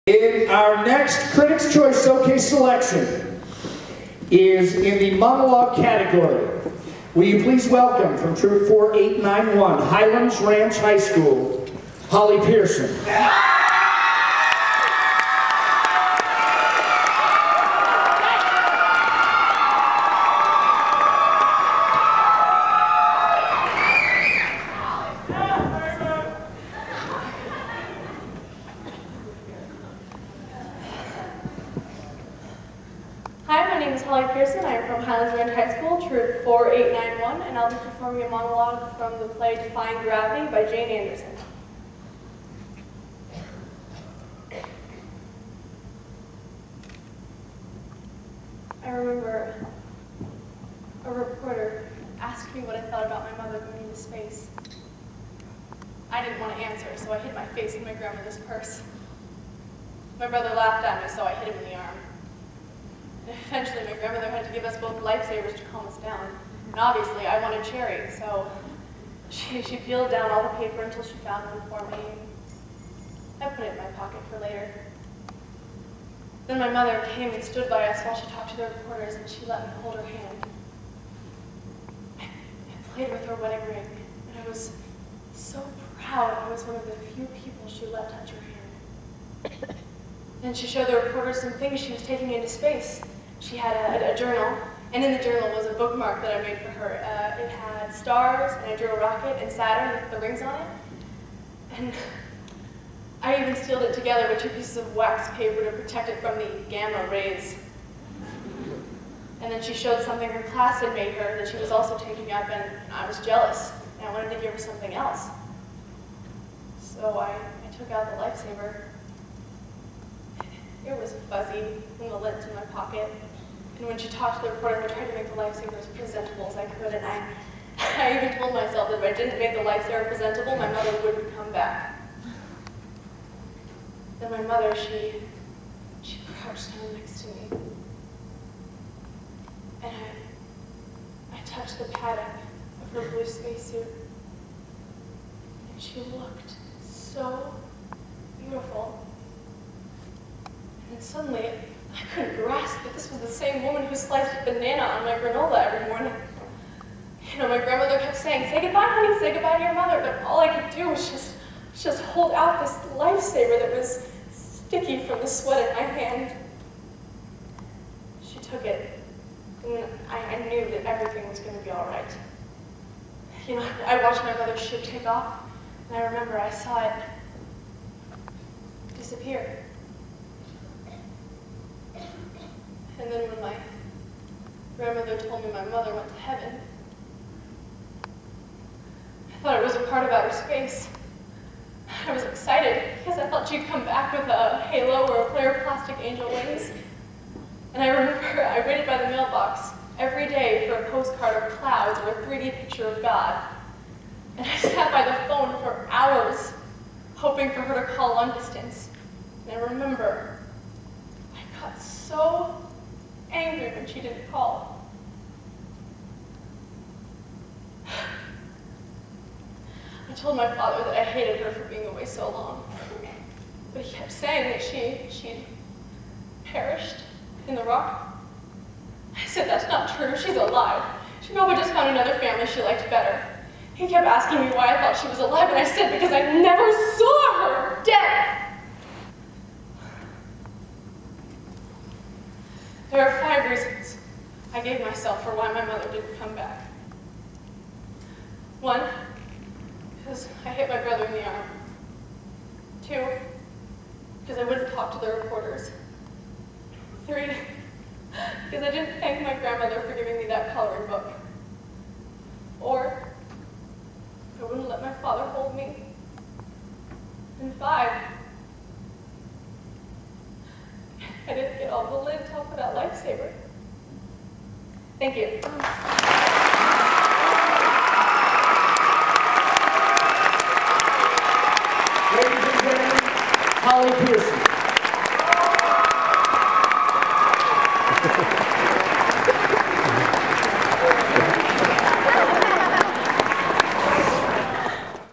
In our next Critics' Choice Showcase selection is in the monologue category. Will you please welcome from Troop 4891, Highlands Ranch High School, Holly Pearson. Hi, my name is Holly Pearson. I am from Highlands Ranch High School, Troop 4891, and I'll be performing a monologue from the play Defying Gravity by Jane Anderson. I remember a reporter asked me what I thought about my mother going into space. I didn't want to answer, so I hid my face in my grandmother's purse. My brother laughed at me, so I hit him in the arm. Eventually, my grandmother had to give us both lifesavers to calm us down. And obviously, I wanted cherry, so she peeled down all the paper until she found one for me. I put it in my pocket for later. Then my mother came and stood by us while she talked to the reporters, and she let me hold her hand. I played with her wedding ring, and I was so proud I was one of the few people she let touch her hand. Then she showed the reporters some things she was taking into space. She had a journal, and in the journal was a bookmark that I made for her. It had stars, and I drew a rocket, and Saturn with the rings on it. And I even sealed it together with 2 pieces of wax paper to protect it from the gamma rays. And then she showed something her class had made her that she was also taking up, and I was jealous, and I wanted to give her something else. So I took out the lifesaver. It was fuzzy from the lint in my pocket. And when she talked to the reporter, I tried to make the lifesaver as presentable as I could, and I even told myself that if I didn't make the lifesaver presentable, my mother wouldn't come back. Then my mother, she crouched down next to me. And I touched the padding of her blue spacesuit. And she looked so beautiful. And suddenly, I couldn't grasp that this was the same woman who sliced a banana on my granola every morning. You know, my grandmother kept saying, "Say goodbye, honey, say goodbye to your mother," but all I could do was just hold out this lifesaver that was sticky from the sweat in my hand. She took it, and I knew that everything was going to be all right. You know, I watched my mother's ship take off, and I remember I saw it disappear. And then when my grandmother told me my mother went to heaven, I thought it was a part of outer space. I was excited because I thought she'd come back with a halo or a pair of plastic angel wings. And I remember I waited by the mailbox every day for a postcard of clouds or a 3D picture of God. And I sat by the phone for hours hoping for her to call long distance. And I remember I got so angry when she didn't call. I told my father that I hated her for being away so long, but he kept saying that she'd perished in the rock. I said, "That's not true, she's alive. She probably just found another family she liked better." He kept asking me why I thought she was alive, and I said, "Because I never saw her dead." There are 5 reasons I gave myself for why my mother didn't come back. 1, because I hit my brother in the arm. 2, because I wouldn't talk to the reporters. 3, because I didn't thank my grandmother for giving me that coloring book. 4, I wouldn't let my father hold me. And 5, I didn't get all the lint off of that lifesaver. Thank you.